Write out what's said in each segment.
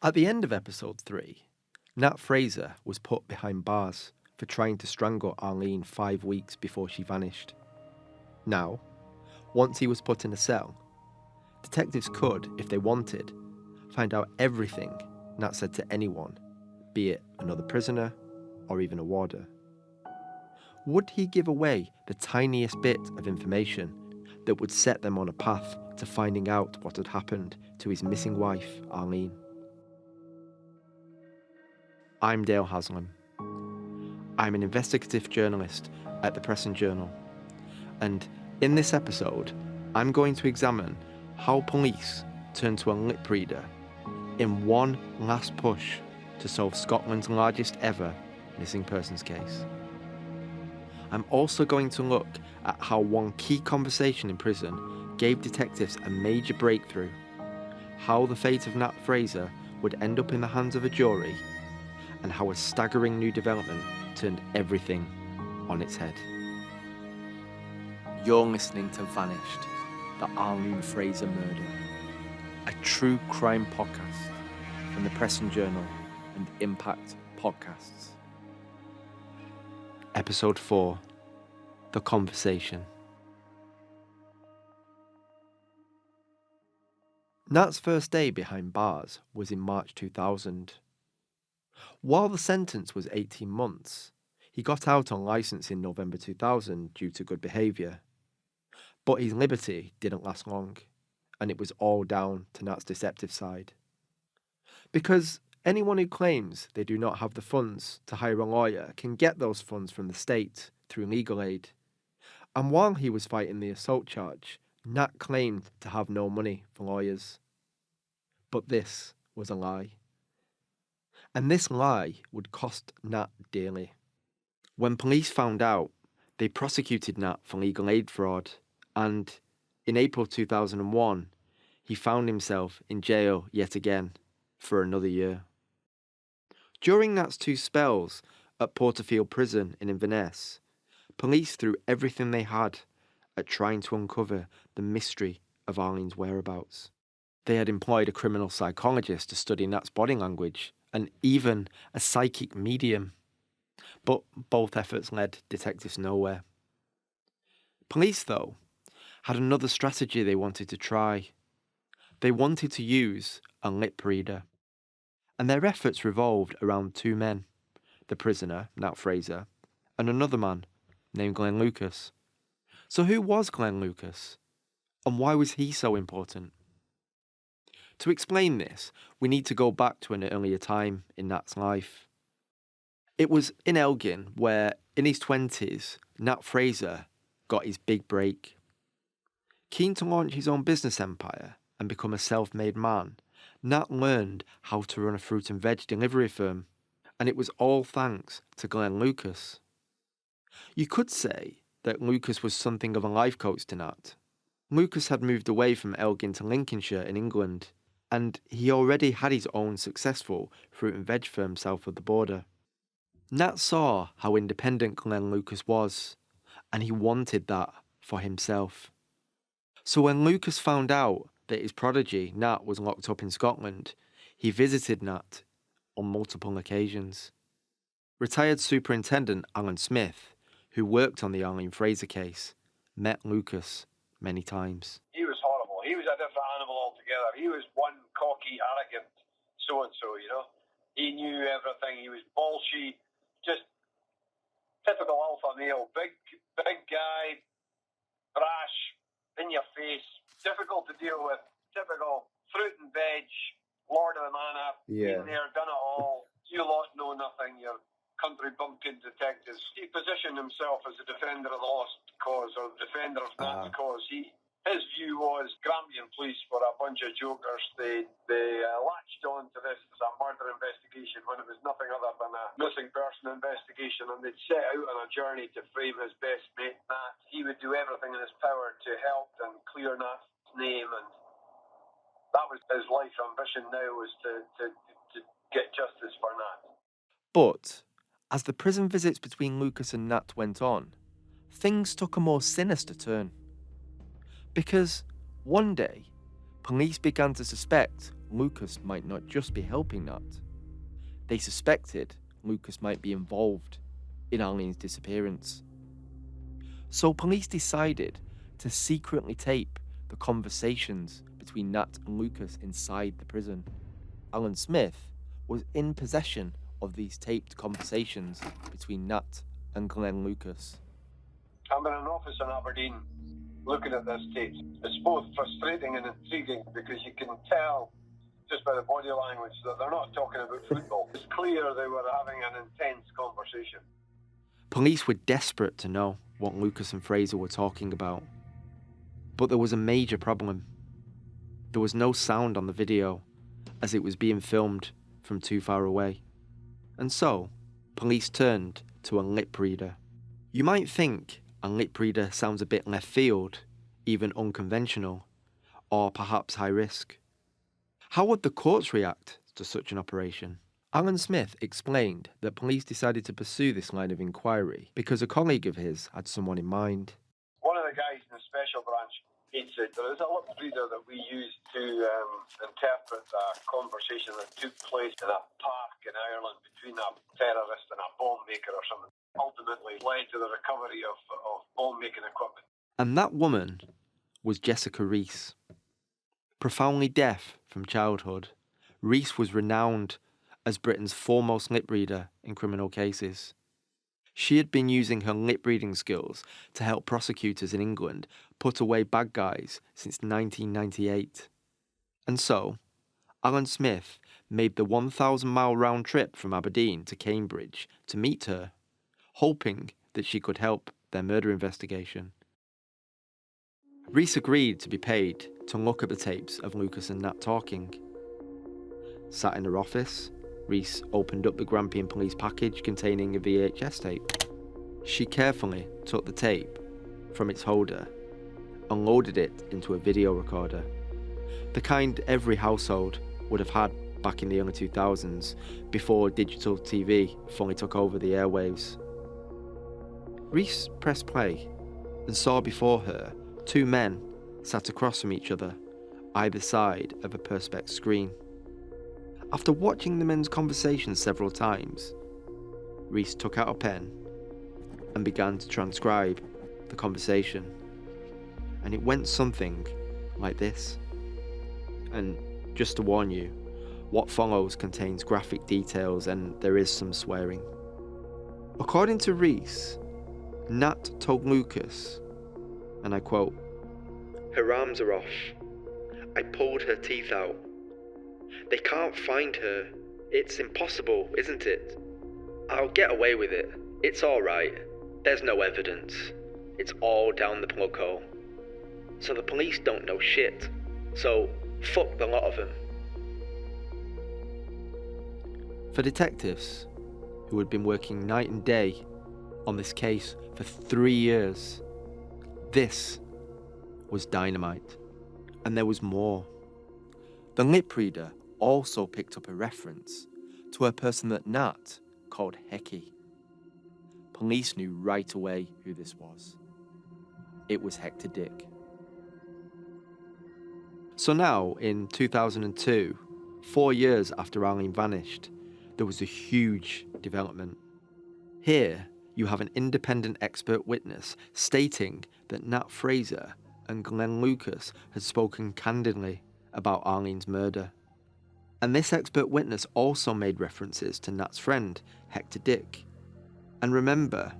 At the end of episode 3, Nat Fraser was put behind bars for trying to strangle Arlene 5 weeks before she vanished. Now, once he was put in a cell, detectives could, if they wanted, find out everything Nat said to anyone, be it another prisoner or even a warder. Would he give away the tiniest bit of information that would set them on a path to finding out what had happened to his missing wife, Arlene? I'm Dale Haslam. I'm an investigative journalist at the Press and Journal, and in this episode, I'm going to examine how police turned to a lipreader in one last push to solve Scotland's largest ever missing persons case. I'm also going to look at how one key conversation in prison gave detectives a major breakthrough, how the fate of Nat Fraser would end up in the hands of a jury, and how a staggering new development turned everything on its head. You're listening to Vanished, the Arlene Fraser murder, a true crime podcast from the Press and Journal and Impact Podcasts. Episode 4, The Conversation. Nat's first day behind bars was in March 2000. While the sentence was 18 months, he got out on licence in November 2000 due to good behaviour. But his liberty didn't last long, and it was all down to Nat's deceptive side. Because anyone who claims they do not have the funds to hire a lawyer can get those funds from the state through legal aid. And while he was fighting the assault charge, Nat claimed to have no money for lawyers. But this was a lie. And this lie would cost Nat dearly. When police found out, they prosecuted Nat for legal aid fraud, and in April 2001, he found himself in jail yet again for another year. During Nat's 2 spells at Porterfield Prison in Inverness, police threw everything they had at trying to uncover the mystery of Arlene's whereabouts. They had employed a criminal psychologist to study Nat's body language, and even a psychic medium. But both efforts led detectives nowhere. Police, though, had another strategy they wanted to try. They wanted to use a lip reader. And their efforts revolved around 2 men, the prisoner, Nat Fraser, and another man named Glenn Lucas. So who was Glenn Lucas? And why was he so important? To explain this, we need to go back to an earlier time in Nat's life. It was in Elgin where, in his 20s, Nat Fraser got his big break. Keen to launch his own business empire and become a self-made man, Nat learned how to run a fruit and veg delivery firm, and it was all thanks to Glenn Lucas. You could say that Lucas was something of a life coach to Nat. Lucas had moved away from Elgin to Lincolnshire in England, and he already had his own successful fruit and veg firm south of the border. Nat saw how independent Glenn Lucas was, and he wanted that for himself. So when Lucas found out that his prodigy, Nat, was locked up in Scotland, he visited Nat on multiple occasions. Retired Superintendent Alan Smith, who worked on the Arlene Fraser case, met Lucas many times. He was horrible. He was a different animal altogether. He was one cocky, arrogant so-and-so, you know. He knew everything. He was bolshy, just typical alpha male. Big guy, brash, in your face, difficult to deal with, typical fruit and veg, Lord of the Manor, been there, done it all. You lot know nothing, you're country bumpkin detectives. He positioned himself as a defender of the lost cause, or the defender of Nat's cause. His view was Grampian police were a bunch of jokers. They latched on to this as a murder investigation when it was nothing other than a missing person investigation, and they'd set out on a journey to frame his best mate, Nat. He would do everything in his power to help and clear Nat's name, and that was his life ambition now, was to get justice for Nat. But as the prison visits between Lucas and Nat went on, things took a more sinister turn. Because one day, police began to suspect Lucas might not just be helping Nat. They suspected Lucas might be involved in Arlene's disappearance. So police decided to secretly tape the conversations between Nat and Lucas inside the prison. Alan Smith was in possession of these taped conversations between Nat and Glenn Lucas. I'm in an office in Aberdeen looking at this tape. It's both frustrating and intriguing because you can tell just by the body language that they're not talking about football. It's clear they were having an intense conversation. Police were desperate to know what Lucas and Fraser were talking about. But there was a major problem. There was no sound on the video, as it was being filmed from too far away. And so, police turned to a lip reader. You might think a lip reader sounds a bit left field, even unconventional, or perhaps high risk. How would the courts react to such an operation? Alan Smith explained that police decided to pursue this line of inquiry because a colleague of his had someone in mind. One of the guys in the special branch, he said there is a lip reader that we use to interpret a conversation that took place in a park in Ireland between a terrorist and a bomb maker or something. Ultimately led to the recovery of bomb making equipment. And that woman was Jessica Rees. Profoundly deaf from childhood, Rees was renowned as Britain's foremost lip reader in criminal cases. She had been using her lip reading skills to help prosecutors in England put away bad guys since 1998. And so, Alan Smith made the 1,000-mile round trip from Aberdeen to Cambridge to meet her, hoping that she could help their murder investigation. Rees agreed to be paid to look at the tapes of Lucas and Nat talking. Sat in her office, Rees opened up the Grampian police package containing a VHS tape. She carefully took the tape from its holder and loaded it into a video recorder, the kind every household would have had back in the early 2000s before digital TV fully took over the airwaves. Rees pressed play and saw before her two men sat across from each other, either side of a perspex screen. After watching the men's conversation several times, Rees took out a pen and began to transcribe the conversation. And it went something like this. And just to warn you, what follows contains graphic details and there is some swearing. According to Rees, Nat told Lucas, and I quote, "Her arms are off. I pulled her teeth out. They can't find her. It's impossible, isn't it? I'll get away with it. It's all right. There's no evidence. It's all down the plug hole. So the police don't know shit. So fuck the lot of them." For detectives who had been working night and day on this case for 3 years, this was dynamite. And there was more. The lip reader also picked up a reference to a person that Nat called Hecky. Police knew right away who this was. It was Hector Dick. So now, in 2002, 4 years after Arlene vanished, there was a huge development. Here, you have an independent expert witness stating that Nat Fraser and Glenn Lucas had spoken candidly about Arlene's murder. And this expert witness also made references to Nat's friend, Hector Dick. And remember,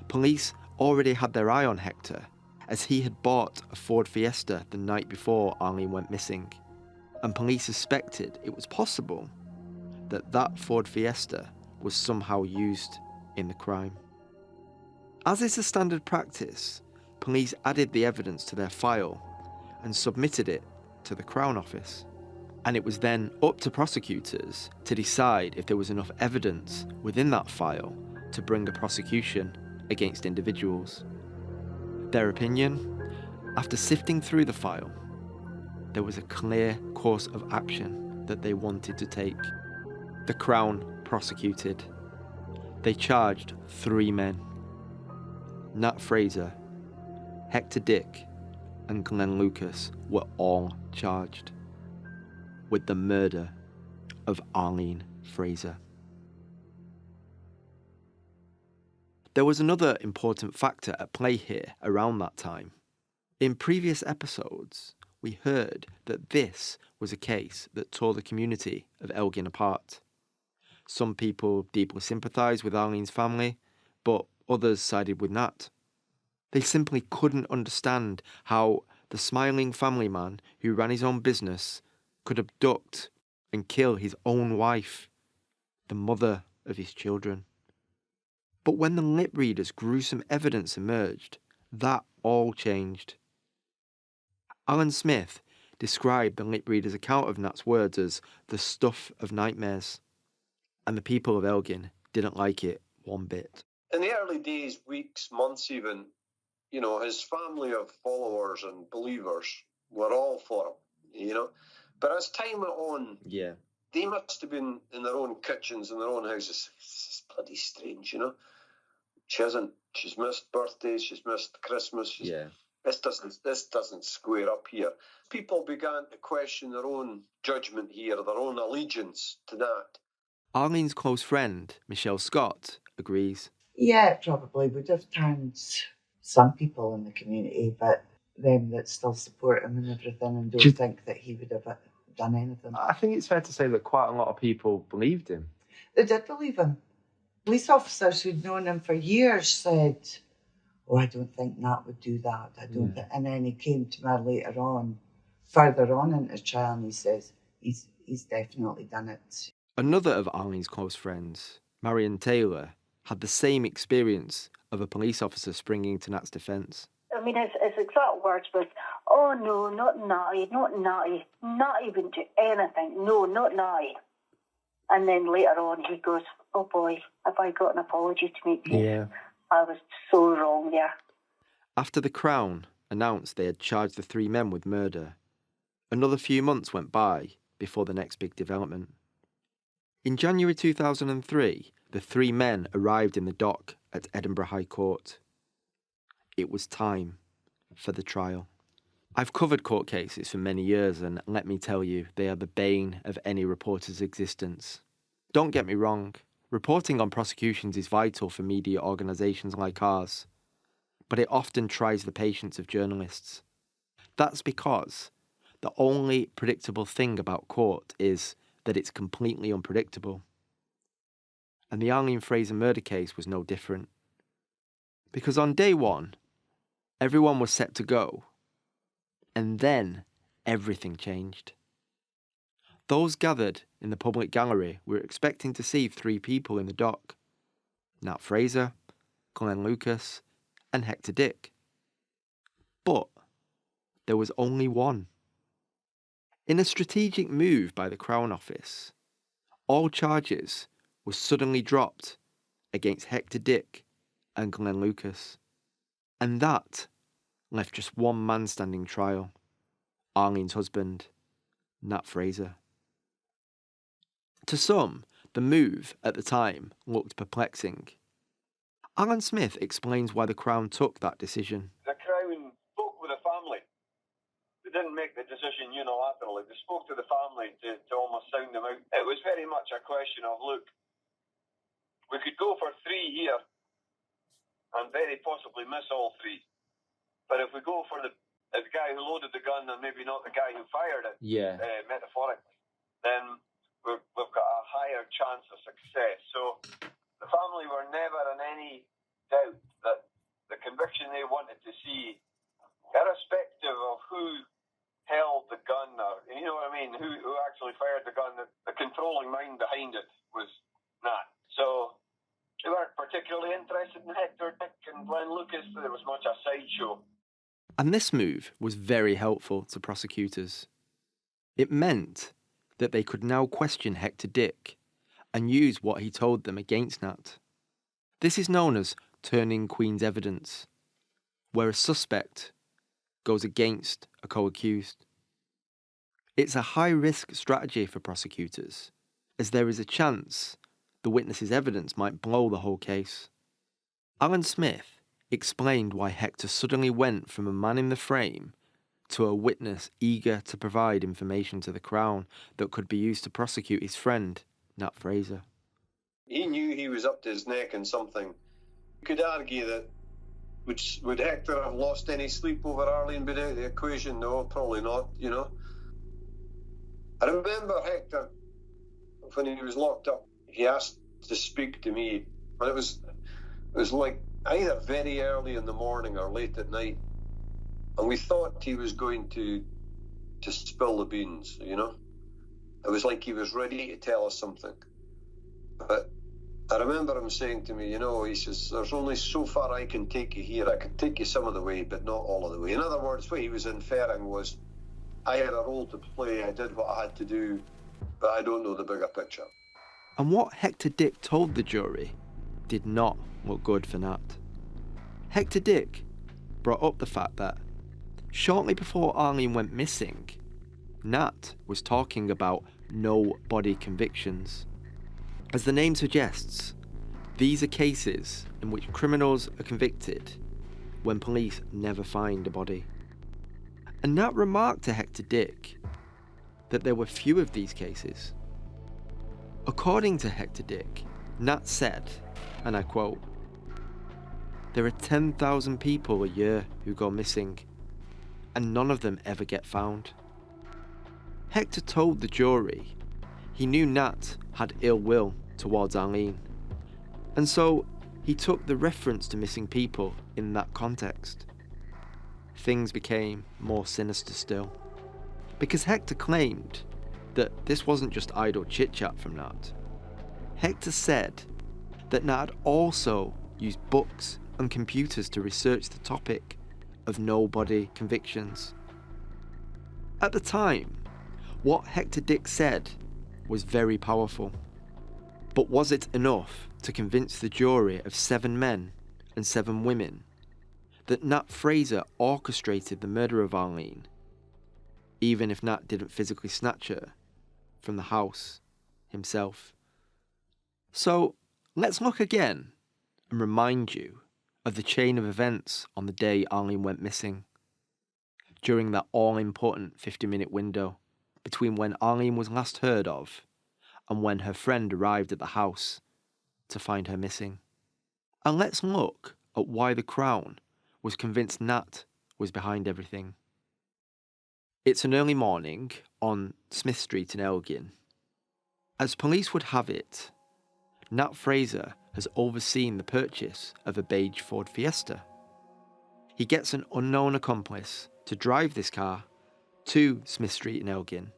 police already had their eye on Hector, as he had bought a Ford Fiesta the night before Arlene went missing. And police suspected it was possible that that Ford Fiesta was somehow used in the crime. As is a standard practice, police added the evidence to their file and submitted it to the Crown Office. And it was then up to prosecutors to decide if there was enough evidence within that file to bring a prosecution against individuals. Their opinion, after sifting through the file, there was a clear course of action that they wanted to take. The Crown prosecuted. They charged 3 men: Nat Fraser, Hector Dick, and Glenn Lucas were all charged with the murder of Arlene Fraser. There was another important factor at play here around that time. In previous episodes, we heard that this was a case that tore the community of Elgin apart. Some people deeply sympathised with Arlene's family, but others sided with Nat. They simply couldn't understand how the smiling family man who ran his own business could abduct and kill his own wife, the mother of his children. But when the lip reader's gruesome evidence emerged, that all changed. Alan Smith described the lip reader's account of Nat's words as the stuff of nightmares, and the people of Elgin didn't like it one bit. In the early days, weeks, months even, his family of followers and believers were all for him, But as time went on, they must have been in their own kitchens, in their own houses. It's bloody strange, She's missed birthdays, she's missed Christmas. This doesn't square up here. People began to question their own judgment here, their own allegiance to that. Arlene's close friend, Michelle Scott, agrees. Yeah, it probably would have turned some people in the community, but them that still support him and everything and don't think that he would have done anything. I think it's fair to say that quite a lot of people believed him. They did believe him. Police officers who'd known him for years said, "Oh, I don't think Nat would do that. I don't think." And then he came to me further on into his trial, and he says he's definitely done it. Another of Arlene's close friends, Marion Taylor, had the same experience of a police officer springing to Nat's defence. I mean, his exact words was, "Oh no, not Natty, not Natty. Natty wouldn't do anything. No, not Natty." And then later on he goes, "Oh boy, have I got an apology to make you? Yeah. I was so wrong there." After the Crown announced they had charged the three men with murder, another few months went by before the next big development. In January 2003, the three men arrived in the dock at Edinburgh High Court. It was time for the trial. I've covered court cases for many years, and let me tell you, they are the bane of any reporter's existence. Don't get me wrong, reporting on prosecutions is vital for media organisations like ours, but it often tries the patience of journalists. That's because the only predictable thing about court is that it's completely unpredictable. And the Arlene Fraser murder case was no different. Because on day one, everyone was set to go, and then everything changed. Those gathered in the public gallery were expecting to see three people in the dock: Nat Fraser, Glenn Lucas, and Hector Dick. But there was only one. In a strategic move by the Crown Office, all charges were suddenly dropped against Hector Dick and Glenn Lucas. And that left just one man standing trial: Arlene's husband, Nat Fraser. To some, the move at the time looked perplexing. Alan Smith explains why the Crown took that decision. The Crown spoke with the family. They didn't make the decision unilaterally. They spoke to the family to almost sound them out. It was very much a question of, look, we could go for three here and very possibly miss all three. But if we go for the guy who loaded the gun and maybe not the guy who fired it, metaphorically, then we've got a higher chance of success. So the family were never in any doubt that the conviction they wanted to see, irrespective of who held the gun, or you know what I mean, who actually fired the gun, the controlling mind behind it was Nat. So they weren't particularly interested in Hector Dick and Glenn Lucas. There was much a sideshow. And this move was very helpful to prosecutors. It meant that they could now question Hector Dick and use what he told them against Nat. This is known as turning Queen's evidence, where a suspect goes against a co-accused. It's a high-risk strategy for prosecutors, as there is a chance the witness's evidence might blow the whole case. Alan Smith explained why Hector suddenly went from a man in the frame to a witness eager to provide information to the Crown that could be used to prosecute his friend, Nat Fraser. He knew he was up to his neck in something. You could argue that would Hector have lost any sleep over Arlene being out of the equation? No, probably not, you know. I remember Hector, when he was locked up, he asked to speak to me, and it was like either very early in the morning or late at night, and we thought he was going to spill the beans, you know. It was like he was ready to tell us something. But I remember him saying to me, you know, he says, there's only so far I can take you here. I can take you some of the way, but not all of the way. In other words, what he was inferring was, I had a role to play, I did what I had to do, but I don't know the bigger picture. And what Hector Dick told the jury did not look good for Nat. Hector Dick brought up the fact that shortly before Arlene went missing, Nat was talking about no body convictions. As the name suggests, these are cases in which criminals are convicted when police never find a body. And Nat remarked to Hector Dick that there were few of these cases. According to Hector Dick, Nat said, and I quote, "There are 10,000 people a year who go missing, and none of them ever get found." Hector told the jury he knew Nat had ill will towards Arlene, and so he took the reference to missing people in that context. Things became more sinister still, because Hector claimed that this wasn't just idle chit-chat from Nat. Hector said that Nat had also used books and computers to research the topic of no body convictions. At the time, what Hector Dick said was very powerful. But was it enough to convince the jury of 7 men and 7 women that Nat Fraser orchestrated the murder of Arlene, even if Nat didn't physically snatch her from the house himself? So let's look again and remind you of the chain of events on the day Arlene went missing, during that all-important 50-minute window between when Arlene was last heard of and when her friend arrived at the house to find her missing. And let's look at why the Crown was convinced Nat was behind everything. It's an early morning on Smith Street in Elgin. As police would have it, Nat Fraser has overseen the purchase of a beige Ford Fiesta. He gets an unknown accomplice to drive this car to Smith Street in Elgin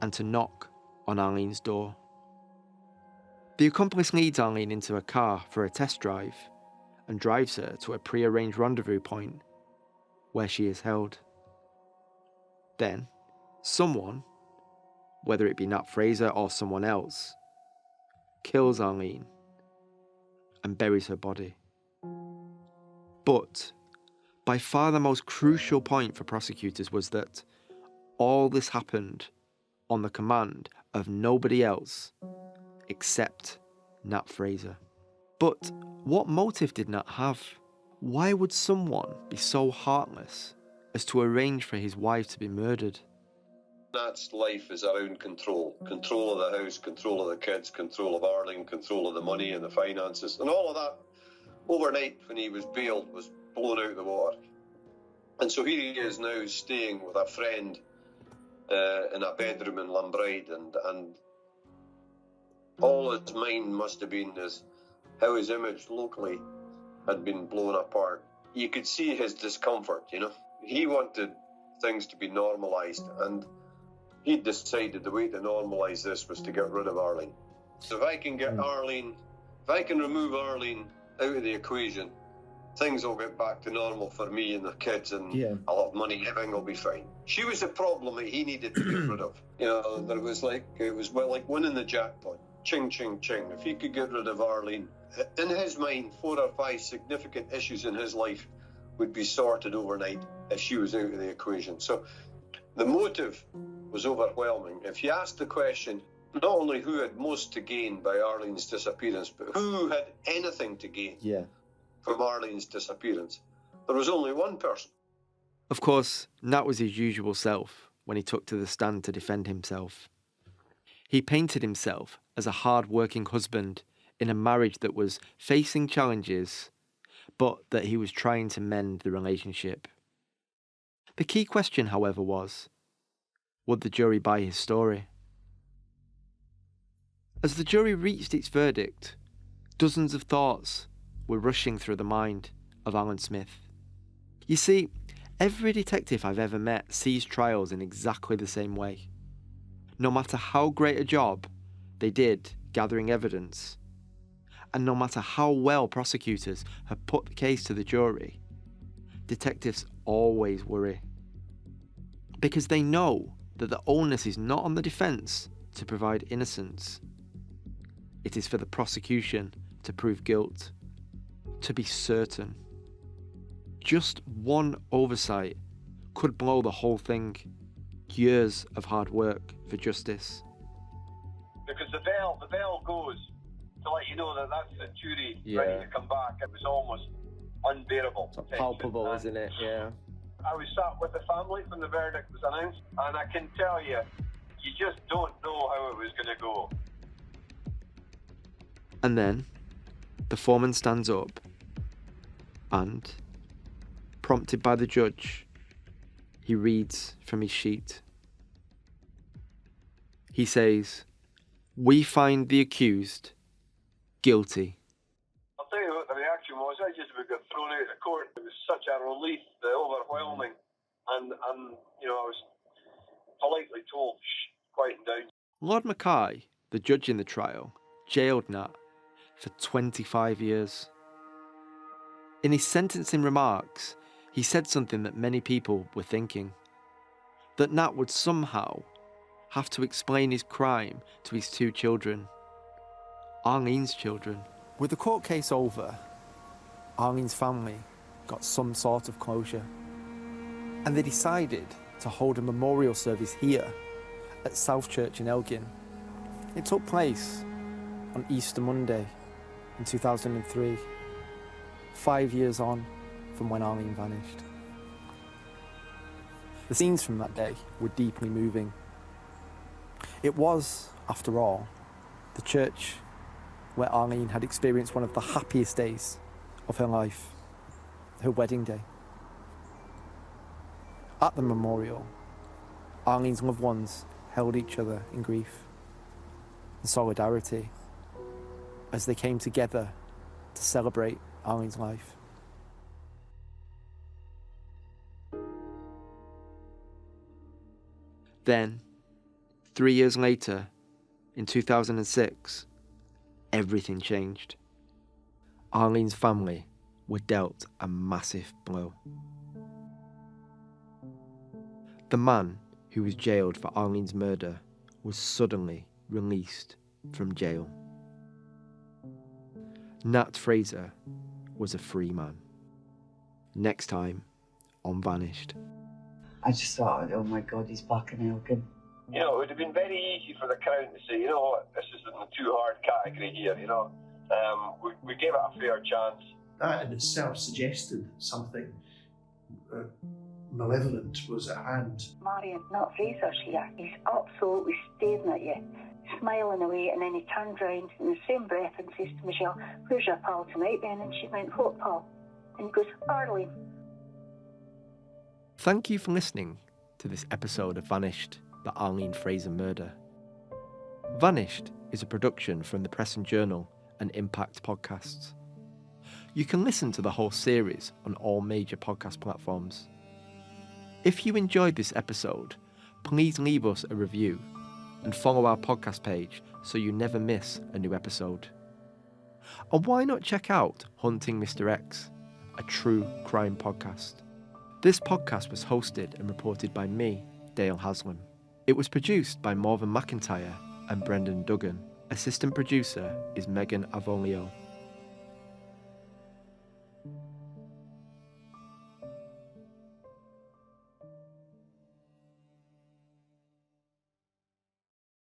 and to knock on Arlene's door. The accomplice leads Arlene into a car for a test drive and drives her to a pre-arranged rendezvous point where she is held. Then, someone, whether it be Nat Fraser or someone else, kills Arlene and buries her body. But by far the most crucial point for prosecutors was that all this happened on the command of nobody else except Nat Fraser. But what motive did Nat have? Why would someone be so heartless as to arrange for his wife to be murdered? Nat's life is around control. Control of the house, control of the kids, control of Arlene, control of the money and the finances. And all of that, overnight when he was bailed, was blown out of the water. And so here he is now staying with a friend in a bedroom in Lambride, and all his mind must have been is how his image locally had been blown apart. You could see his discomfort, you know. He wanted things to be normalised, and he decided the way to normalise this was to get rid of Arlene. So if I can get Arlene, if I can remove Arlene out of the equation, things will get back to normal for me and the kids, and I'll have money, everything will be fine. She was the problem that he needed to get rid of. You know, that it was like winning the jackpot. Ching, ching, ching. If he could get rid of Arlene, in his mind, 4 or 5 significant issues in his life would be sorted overnight if she was out of the equation. So the motive was overwhelming. If you ask the question, not only who had most to gain by Arlene's disappearance, but who had anything to gain from Arlene's disappearance, there was only one person. Of course, Nat was his usual self when he took to the stand to defend himself. He painted himself as a hard-working husband in a marriage that was facing challenges, but that he was trying to mend the relationship. The key question, however, was, would the jury buy his story? As the jury reached its verdict, dozens of thoughts were rushing through the mind of Alan Smith. You see, every detective I've ever met sees trials in exactly the same way. No matter how great a job they did gathering evidence, and no matter how well prosecutors have put the case to the jury, detectives always worry. Because they know that the onus is not on the defence to provide innocence. It is for the prosecution to prove guilt, to be certain. Just one oversight could blow the whole thing. Years of hard work for justice. Because the bell goes to let you know that that's the jury ready to come back. It was almost unbearable. It's palpable, isn't it? Yeah. I was sat with the family when the verdict was announced, and I can tell you, you just don't know how it was going to go. And then, the foreman stands up and, prompted by the judge, he reads from his sheet. He says, "We find the accused guilty." I'll tell you what the reaction was. I just got thrown out of court. It was such a relief, the overwhelming, and I was politely told, "Shh, quieten down." Lord Mackay, the judge in the trial, jailed Nat for 25 years. In his sentencing remarks, he said something that many people were thinking, that Nat would somehow have to explain his crime to his two children, Arlene's children. With the court case over, Arlene's family got some sort of closure, and they decided to hold a memorial service here at South Church in Elgin. It took place on Easter Monday in 2003, 5 years on from when Arlene vanished. The scenes from that day were deeply moving. It was, after all, the church where Arlene had experienced one of the happiest days of her life, her wedding day. At the memorial, Arlene's loved ones held each other in grief and solidarity as they came together to celebrate Arlene's life. Then, 3 years later, in 2006, everything changed. Arlene's family were dealt a massive blow. The man who was jailed for Arlene's murder was suddenly released from jail. Nat Fraser was a free man. Next time on Vanished. I just thought, oh my God, he's back in Elgin. It would have been very easy for the Crown to say, you know what, this is in the too hard category here, we gave it a fair chance. That in itself suggested something malevolent was at hand. Marion, Nat Fraser's here. He's absolutely staring at you, smiling away, and then he turned round in the same breath and says to Michelle, "Where's your pal tonight then?" And she went, "What pal?" And he goes, "Arlene." Thank you for listening to this episode of Vanished, the Arlene Fraser murder. Vanished is a production from the Press and Journal and Impact Podcasts. You can listen to the whole series on all major podcast platforms. If you enjoyed this episode, please leave us a review and follow our podcast page so you never miss a new episode. And why not check out Hunting Mr. X, a true crime podcast. This podcast was hosted and reported by me, Dale Haslam. It was produced by Morven McIntyre and Brendan Duggan. Assistant producer is Megan Avolio.